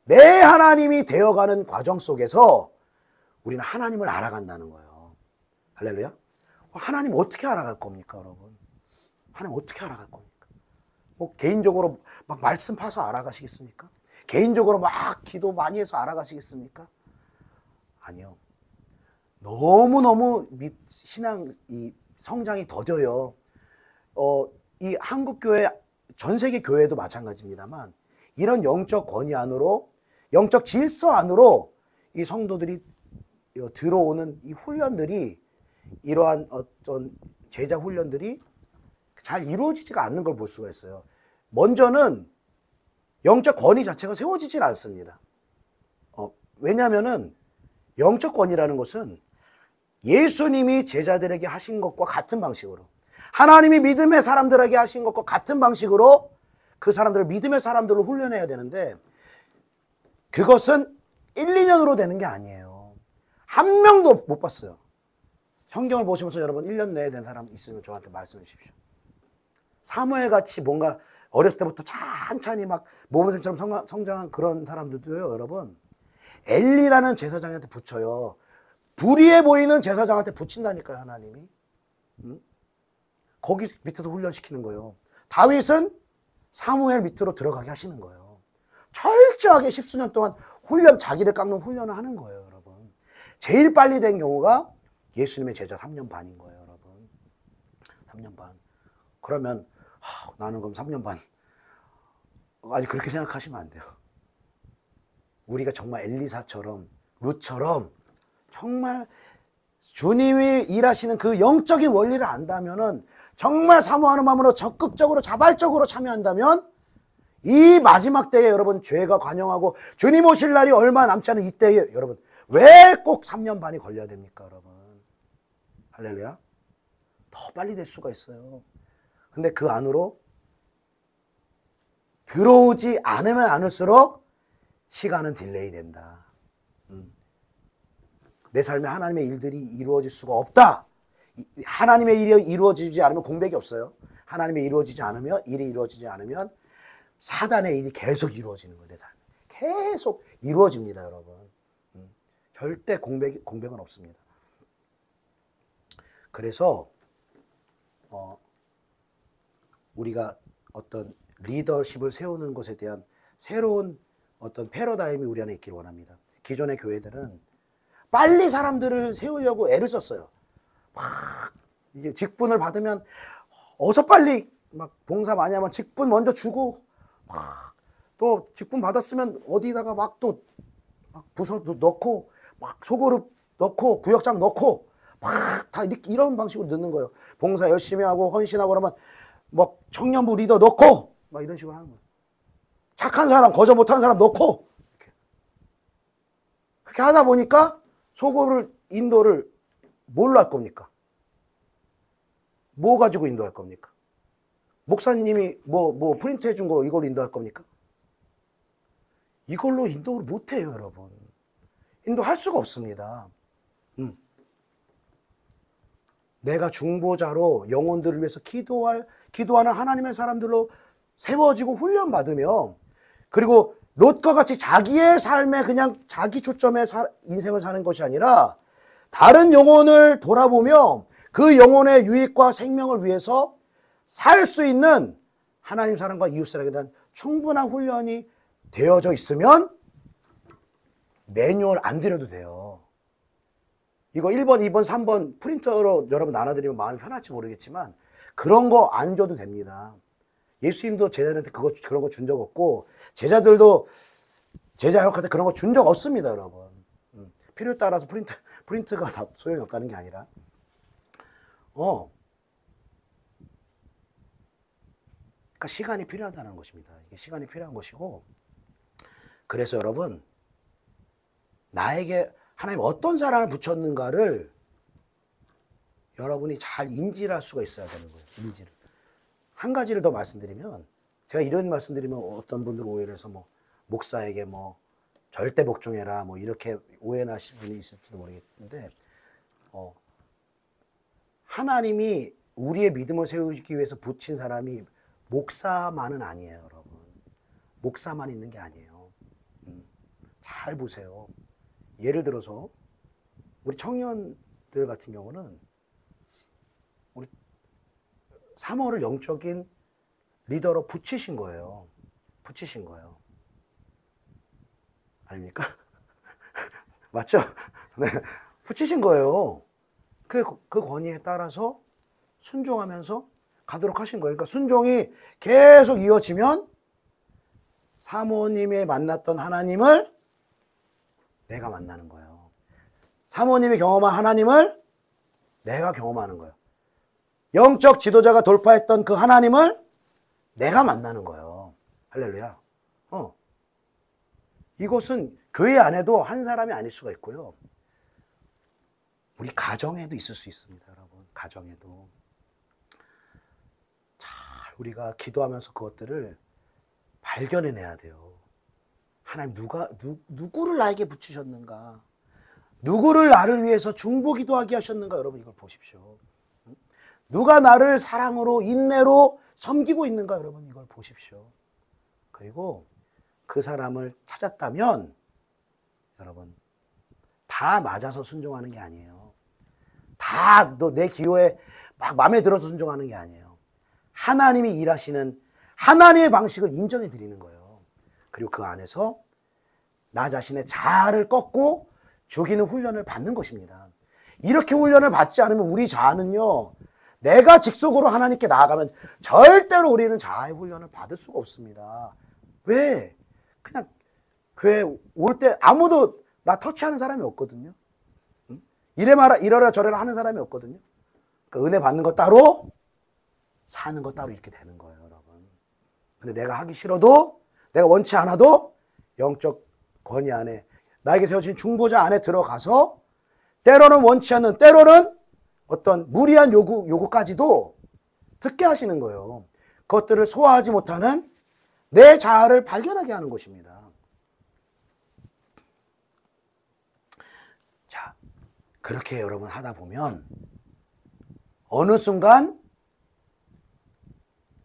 내 하나님이 되어가는 과정 속에서 우리는 하나님을 알아간다는 거예요. 할렐루야. 하나님 어떻게 알아갈 겁니까, 여러분? 하나님 어떻게 알아갈 겁니까? 뭐 개인적으로 막 말씀 파서 알아가시겠습니까? 개인적으로 막 기도 많이 해서 알아가시겠습니까? 아니요. 너무너무 신앙 이 성장이 더뎌요. 이 한국교회, 전 세계 교회도 마찬가지입니다만 이런 영적 권위 안으로, 영적 질서 안으로 이 성도들이 들어오는 이 훈련들이, 이러한 어떤 제자 훈련들이 잘 이루어지지가 않는 걸 볼 수가 있어요. 먼저는 영적 권위 자체가 세워지질 않습니다. 왜냐하면은 영적 권위라는 것은 예수님이 제자들에게 하신 것과 같은 방식으로, 하나님이 믿음의 사람들에게 하신 것과 같은 방식으로 그 사람들을 믿음의 사람들로 훈련해야 되는데 그것은 1, 2년으로 되는 게 아니에요. 한 명도 못 봤어요. 성경을 보시면서 여러분 1년 내에 된 사람 있으면 저한테 말씀해 주십시오. 사무엘 같이 뭔가 어렸을 때부터 찬찬히 막 모범생처럼 성장한 그런 사람들도요, 여러분. 엘리라는 제사장한테 붙여요. 불의해 보이는 제사장한테 붙인다니까요, 하나님이. 거기 밑에서 훈련시키는 거예요. 다윗은 사무엘 밑으로 들어가게 하시는 거예요. 철저하게 10수년 동안 자기를 깎는 훈련을 하는 거예요, 여러분. 제일 빨리 된 경우가 예수님의 제자 3년 반인 거예요, 여러분. 3년 반. 그러면 나는 그럼 3년 반. 아니, 그렇게 생각하시면 안 돼요. 우리가 정말 엘리사처럼, 룻처럼 정말 주님이 일하시는 그 영적인 원리를 안다면은, 정말 사모하는 마음으로 적극적으로 자발적으로 참여한다면, 이 마지막 때에 여러분 죄가 관영하고 주님 오실 날이 얼마 남지 않은 이때에 여러분 왜 꼭 3년 반이 걸려야 됩니까, 여러분? 할렐루야. 더 빨리 될 수가 있어요. 근데 그 안으로 들어오지 않으면 않을수록 시간은 딜레이 된다. 내 삶에 하나님의 일들이 이루어질 수가 없다. 하나님의 일이 이루어지지 않으면 공백이 없어요. 하나님의 일이 이루어지지 않으면 사단의 일이 계속 이루어지는 거예요. 내 삶에 계속 이루어집니다, 여러분. 절대 공백은 없습니다. 그래서 우리가 어떤 리더십을 세우는 것에 대한 새로운 어떤 패러다임이 우리 안에 있기를 원합니다. 기존의 교회들은 빨리 사람들을 세우려고 애를 썼어요. 막 이제 직분을 받으면 어서 빨리 막 봉사 많이 하면 직분 먼저 주고, 막 또 직분 받았으면 어디다가 막 또 막 부서 넣고 막 소그룹 넣고 구역장 넣고 막 다 이런 방식으로 넣는 거예요. 봉사 열심히 하고 헌신하고 그러면 막 청년부 리더 넣고 막 이런 식으로 하는 거예요. 착한 사람, 거저 못하는 사람 넣고 그렇게 하다 보니까 소그룹 인도를 뭘로 할 겁니까? 뭐 가지고 인도할 겁니까? 목사님이 뭐 프린트해 준 거 이걸로 인도할 겁니까? 이걸로 인도를 못해요, 여러분. 인도할 수가 없습니다. 내가 중보자로 영혼들을 위해서 기도하는 하나님의 사람들로 세워지고 훈련받으며, 그리고 롯과 같이 자기의 삶에 그냥 자기 초점의 인생을 사는 것이 아니라 다른 영혼을 돌아보며 그 영혼의 유익과 생명을 위해서 살 수 있는 하나님 사랑과 이웃 사랑에 대한 충분한 훈련이 되어져 있으면 매뉴얼 안 드려도 돼요. 이거 1번, 2번, 3번 프린터로 여러분 나눠드리면 마음이 편할지 모르겠지만 그런 거 안 줘도 됩니다. 예수님도 제자들한테 그런 거 준 적 없고, 제자들도 제자 역할때 그런 거 준 적 없습니다, 여러분. 필요에 따라서 프린트가 다 소용이 없다는 게 아니라. 그러니까 시간이 필요하다는 것입니다. 이게 시간이 필요한 것이고, 그래서 여러분, 나에게 하나님 어떤 사랑을 붙였는가를 여러분이 잘 인지를 할 수가 있어야 되는 거예요. 인지를. 한 가지를 더 말씀드리면, 제가 이런 말씀드리면 어떤 분들 오해를 해서 목사에게 절대 복종해라 이렇게 오해나 하시는 분이 있을지도 모르겠는데, 하나님이 우리의 믿음을 세우기 위해서 붙인 사람이 목사만은 아니에요, 여러분. 목사만 있는 게 아니에요. 잘 보세요. 예를 들어서 우리 청년들 같은 경우는 우리 사모를 영적인 리더로 붙이신 거예요. 붙이신 거예요. 아닙니까? 맞죠? 네. 붙이신 거예요. 그 권위에 따라서 순종하면서 가도록 하신 거예요. 그러니까 순종이 계속 이어지면 사모님이 만났던 하나님을 내가 만나는 거예요. 사모님이 경험한 하나님을 내가 경험하는 거예요. 영적 지도자가 돌파했던 그 하나님을 내가 만나는 거예요. 할렐루야. 이것은 교회 안에도 한 사람이 아닐 수가 있고요. 우리 가정에도 있을 수 있습니다, 여러분. 가정에도. 잘 우리가 기도하면서 그것들을 발견해내야 돼요. 하나님 누구를 나에게 붙이셨는가? 누구를 나를 위해서 중보기도 하게 하셨는가? 여러분 이걸 보십시오. 누가 나를 사랑으로 인내로 섬기고 있는가? 여러분 이걸 보십시오. 그리고 그 사람을 찾았다면 여러분 다 맞아서 순종하는 게 아니에요. 다 너 내 기호에 막 마음에 들어서 순종하는 게 아니에요. 하나님이 일하시는 하나님의 방식을 인정해 드리는 거예요. 그리고 그 안에서 나 자신의 자아를 꺾고 죽이는 훈련을 받는 것입니다. 이렇게 훈련을 받지 않으면 우리 자아는요, 내가 직속으로 하나님께 나아가면 절대로 우리는 자아의 훈련을 받을 수가 없습니다. 왜? 그냥 교회 올 때 아무도 나 터치하는 사람이 없거든요. 이래라 저래라 하는 사람이 없거든요. 그러니까 은혜 받는 거 따로, 사는 거 따로 이렇게 되는 거예요, 여러분. 근데 내가 하기 싫어도, 내가 원치 않아도 영적 권위 안에, 나에게 세워진 중보자 안에 들어가서 때로는 원치 않는, 때로는 어떤 무리한 요구까지도 듣게 하시는 거예요. 그것들을 소화하지 못하는 내 자아를 발견하게 하는 것입니다. 자, 그렇게 여러분 하다 보면 어느 순간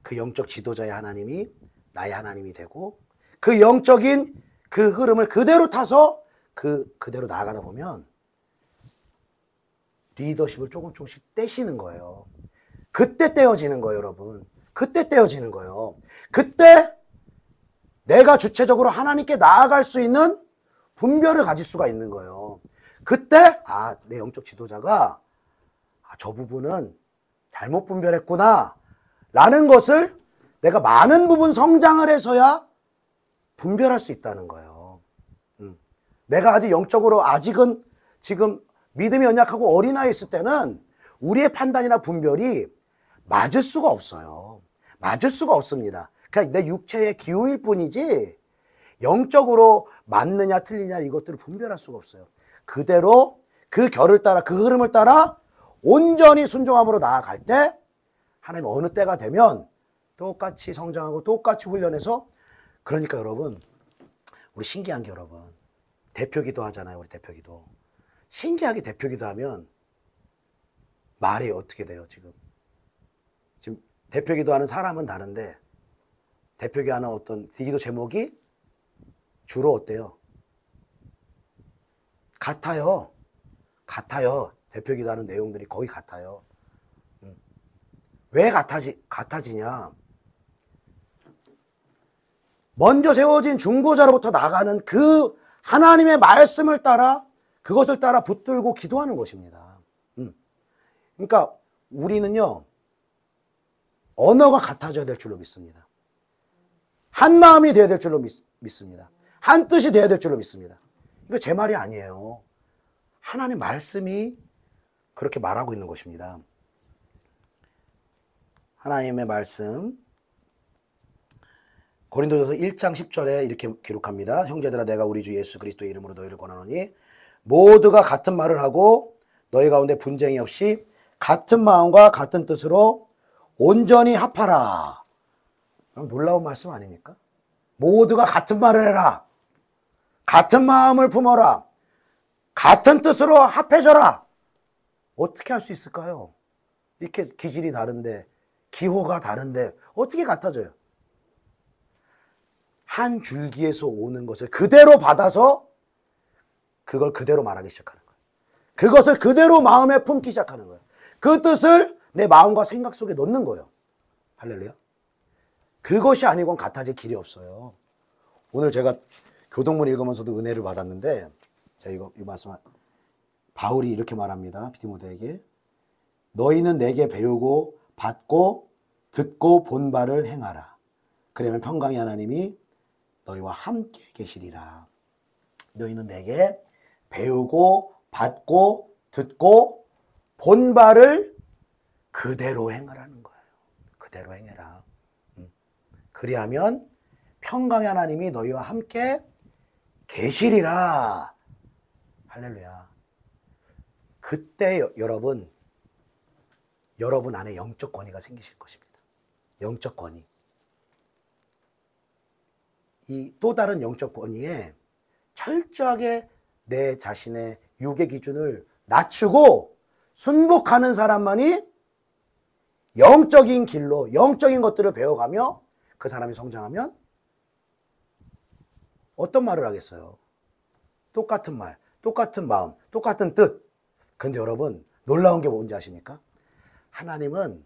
그 영적 지도자의 하나님이 나의 하나님이 되고 그 영적인 그 흐름을 그대로 타서 그대로 나아가다 보면 리더십을 조금씩 떼시는 거예요. 그때 떼어지는 거예요, 여러분. 그때 떼어지는 거예요. 그때 내가 주체적으로 하나님께 나아갈 수 있는 분별을 가질 수가 있는 거예요. 그때 내 영적 지도자가 저 부분은 잘못 분별했구나 라는 것을 내가 많은 부분 성장을 해서야 분별할 수 있다는 거예요. 내가 아직 영적으로 아직은 지금 믿음이 연약하고 어린아이 있을 때는 우리의 판단이나 분별이 맞을 수가 없어요. 맞을 수가 없습니다. 그냥 내 육체의 기호일 뿐이지 영적으로 맞느냐 틀리냐 이것들을 분별할 수가 없어요. 그대로 그 결을 따라 그 흐름을 따라 온전히 순종함으로 나아갈 때 하나님 어느 때가 되면 똑같이 성장하고 똑같이 훈련해서 그러니까 여러분 우리 신기한 게 여러분 대표기도 하잖아요. 우리 대표기도. 신기하게 대표기도 하면 말이 어떻게 돼요 지금 대표기도 하는 사람은 다른데 대표기 하는 어떤 기도 제목이 주로 어때요? 같아요. 대표기도 하는 내용들이 거의 같아요. 왜 같아지냐? 먼저 세워진 중보자로부터 나가는 그 하나님의 말씀을 따라 그것을 따라 붙들고 기도하는 것입니다. 그러니까 우리는요 언어가 같아져야 될 줄로 믿습니다. 한 마음이 되어야 될 줄로 믿습니다. 한 뜻이 되어야 될 줄로 믿습니다. 이거 제 말이 아니에요. 하나님 말씀이 그렇게 말하고 있는 것입니다. 하나님의 말씀 고린도전서 1장 10절에 이렇게 기록합니다. 형제들아 내가 우리 주 예수 그리스도의 이름으로 너희를 권하노니 모두가 같은 말을 하고 너희 가운데 분쟁이 없이 같은 마음과 같은 뜻으로 온전히 합하라. 놀라운 말씀 아닙니까? 모두가 같은 말을 해라. 같은 마음을 품어라. 같은 뜻으로 합해져라. 어떻게 할 수 있을까요? 이렇게 기질이 다른데 기호가 다른데 어떻게 같아져요? 한 줄기에서 오는 것을 그대로 받아서 그걸 그대로 말하기 시작하는 거예요. 그것을 그대로 마음에 품기 시작하는 거예요. 그 뜻을 내 마음과 생각 속에 넣는 거예요. 할렐루야. 그것이 아니고는 같아질 길이 없어요. 오늘 제가 교동문 읽으면서도 은혜를 받았는데 자 이 말씀 바울이 이렇게 말합니다. 디모데에게 너희는 내게 배우고 받고 듣고 본 바를 행하라. 그러면 평강의 하나님이 너희와 함께 계시리라. 너희는 내게 배우고 받고 듣고 본 바를 그대로 행하라는 거예요. 그대로 행해라. 그리하면 평강의 하나님이 너희와 함께 계시리라. 할렐루야. 그때 여러분 안에 영적 권위가 생기실 것입니다. 영적 권위. 이 또 다른 영적 권위에 철저하게 내 자신의 육의 기준을 낮추고 순복하는 사람만이 영적인 길로 영적인 것들을 배워가며 그 사람이 성장하면 어떤 말을 하겠어요? 똑같은 말, 똑같은 마음, 똑같은 뜻. 근데 여러분 놀라운 게 뭔지 아십니까? 하나님은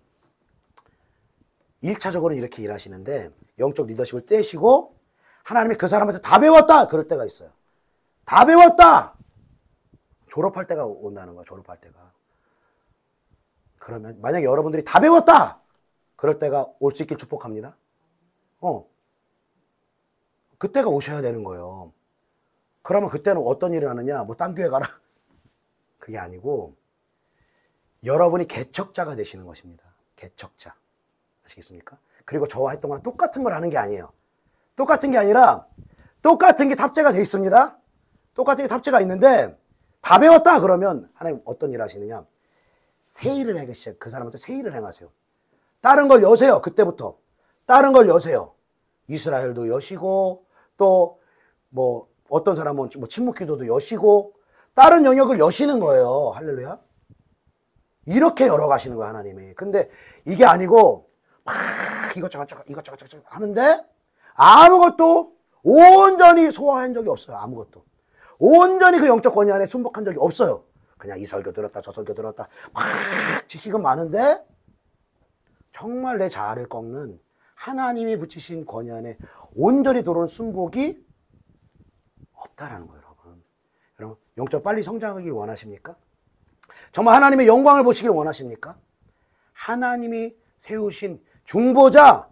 1차적으로는 이렇게 일하시는데 영적 리더십을 떼시고 하나님이 그 사람한테 다 배웠다! 그럴 때가 있어요. 다 배웠다! 졸업할 때가 온다는 거야, 졸업할 때가. 그러면 만약에 여러분들이 다 배웠다! 그럴 때가 올 수 있길 축복합니다. 그때가 오셔야 되는 거예요. 그러면 그때는 어떤 일을 하느냐? 뭐 딴 교회 가라. 그게 아니고 여러분이 개척자가 되시는 것입니다. 개척자. 아시겠습니까? 그리고 저와 했던 거랑 똑같은 걸 하는 게 아니에요. 똑같은 게 아니라 똑같은 게 탑재가 돼 있습니다. 똑같은 게 탑재가 있는데 다 배웠다 그러면 하나님 어떤 일 하시느냐? 새 일을 행하시죠. 그 사람한테 새 일을 행하세요. 다른 걸 여세요. 그때부터. 다른 걸 여세요. 이스라엘도 여시고 또 뭐 어떤 사람은 뭐 침묵기도도 여시고 다른 영역을 여시는 거예요. 할렐루야. 이렇게 열어가시는 거예요, 하나님이. 근데 이게 아니고 막 이것저것 하는데 아무것도 온전히 소화한 적이 없어요. 아무것도. 온전히 그 영적 권위 안에 순복한 적이 없어요. 그냥 이 설교 들었다 저 설교 들었다 막 지식은 많은데 정말 내 자아를 꺾는 하나님이 붙이신 권위 안에 온전히 들어온 순복이 없다라는 거예요, 여러분. 여러분 영적 빨리 성장하길 원하십니까? 정말 하나님의 영광을 보시길 원하십니까? 하나님이 세우신 중보자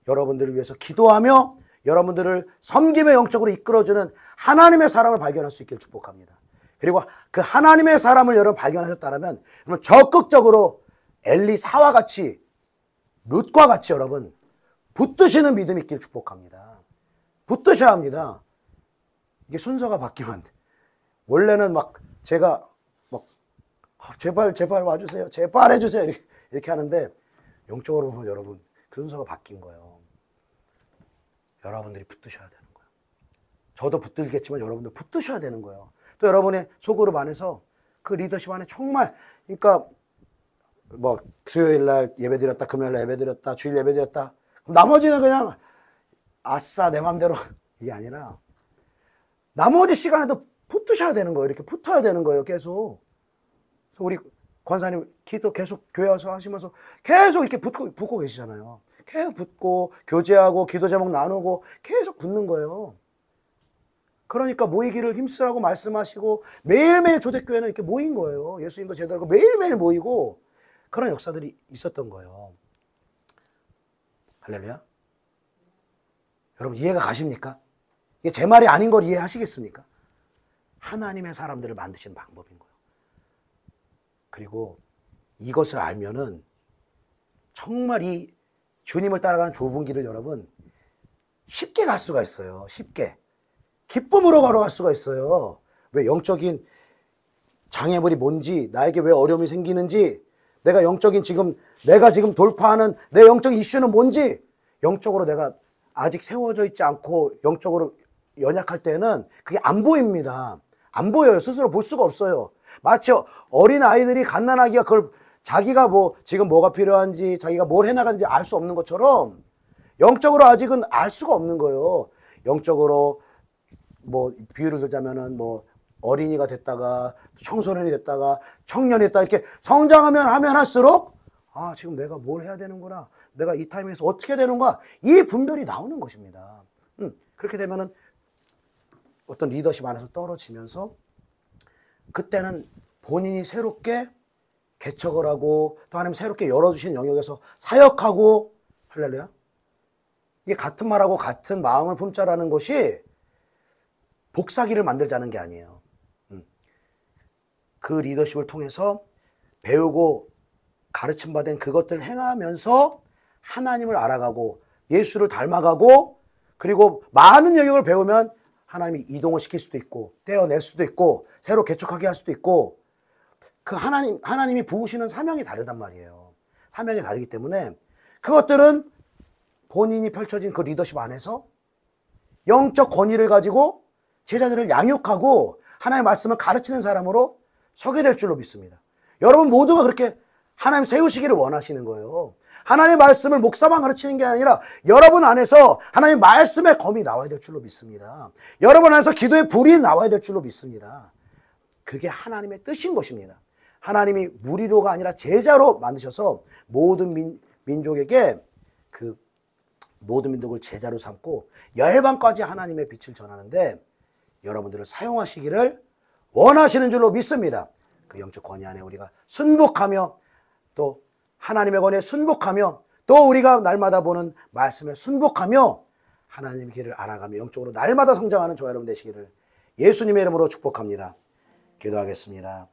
여러분들을 위해서 기도하며 여러분들을 섬김의 영적으로 이끌어주는 하나님의 사람을 발견할 수 있기를 축복합니다. 그리고 그 하나님의 사람을 여러분 발견하셨다면 여러분 적극적으로 엘리사와 같이 룻과 같이 여러분 붙드시는 믿음이 있기를 축복합니다. 붙드셔야 합니다. 이게 순서가 바뀌면 안 돼. 원래는 막 제가 막 제발 와주세요. 제발 해주세요. 이렇게 하는데 영적으로 보면 여러분 그 순서가 바뀐 거예요. 여러분들이 붙드셔야 되는 거예요. 저도 붙들겠지만 여러분들 붙드셔야 되는 거예요. 또 여러분의 소그룹 안에서 그 리더십 안에 정말 그러니까 뭐 수요일날 예배드렸다 금요일날 예배드렸다 주일 예배드렸다 나머지는 그냥 아싸 내 맘대로 이게 아니라 나머지 시간에도 붙으셔야 되는 거예요. 이렇게 붙어야 되는 거예요. 계속. 그래서 우리 권사님 기도 계속 교회 와서 하시면서 계속 이렇게 붙고 계시잖아요. 계속 붙고 교제하고 기도 제목 나누고 계속 붙는 거예요. 그러니까 모이기를 힘쓰라고 말씀하시고 매일매일 초대교회는 이렇게 모인 거예요. 예수님도 제대로 매일매일 모이고 그런 역사들이 있었던 거예요. 할렐루야. 여러분 이해가 가십니까? 이게 제 말이 아닌 걸 이해하시겠습니까? 하나님의 사람들을 만드시는 방법인 거예요. 그리고 이것을 알면은 정말 이 주님을 따라가는 좁은 길을 여러분 쉽게 갈 수가 있어요. 쉽게. 기쁨으로 걸어갈 수가 있어요. 왜 영적인 장애물이 뭔지, 나에게 왜 어려움이 생기는지, 내가 지금 돌파하는 내 영적인 이슈는 뭔지, 영적으로 내가 아직 세워져 있지 않고 영적으로 연약할 때는 그게 안 보입니다. 안 보여요. 스스로 볼 수가 없어요. 마치 어린 아이들이 갓난아기가 그걸 자기가 지금 뭐가 필요한지 자기가 뭘 해나가는지 알 수 없는 것처럼 영적으로 아직은 알 수가 없는 거예요. 영적으로 비유를 들자면은 어린이가 됐다가 청소년이 됐다가 청년이 됐다 이렇게 성장하면 할수록 지금 내가 뭘 해야 되는구나. 내가 이 타임에서 어떻게 해야 되는가. 이 분별이 나오는 것입니다. 그렇게 되면은 어떤 리더십 안에서 떨어지면서 그때는 본인이 새롭게 개척을 하고 또 하나님 새롭게 열어주신 영역에서 사역하고 할렐루야. 이게 같은 말하고 같은 마음을 품자라는 것이 복사기를 만들자는 게 아니에요. 그 리더십을 통해서 배우고 가르침받은 그것들을 행하면서 하나님을 알아가고 예수를 닮아가고 그리고 많은 영역을 배우면 하나님이 이동을 시킬 수도 있고 떼어낼 수도 있고 새로 개척하게 할 수도 있고 그 하나님이 부으시는 사명이 다르단 말이에요. 사명이 다르기 때문에 그것들은 본인이 펼쳐진 그 리더십 안에서 영적 권위를 가지고 제자들을 양육하고 하나님의 말씀을 가르치는 사람으로 서게 될 줄로 믿습니다. 여러분 모두가 그렇게 하나님 세우시기를 원하시는 거예요. 하나님의 말씀을 목사만 가르치는 게 아니라 여러분 안에서 하나님의 말씀의 검이 나와야 될 줄로 믿습니다. 여러분 안에서 기도의 불이 나와야 될 줄로 믿습니다. 그게 하나님의 뜻인 것입니다. 하나님이 무리로가 아니라 제자로 만드셔서 모든 민족에게 그 모든 민족을 제자로 삼고 열방까지 하나님의 빛을 전하는데 여러분들을 사용하시기를 원하시는 줄로 믿습니다. 그 영적 권위 안에 우리가 순복하며 또 하나님의 권위에 순복하며 또 우리가 날마다 보는 말씀에 순복하며 하나님의 길을 알아가며 영적으로 날마다 성장하는 저와 여러분 되시기를 예수님의 이름으로 축복합니다. 기도하겠습니다.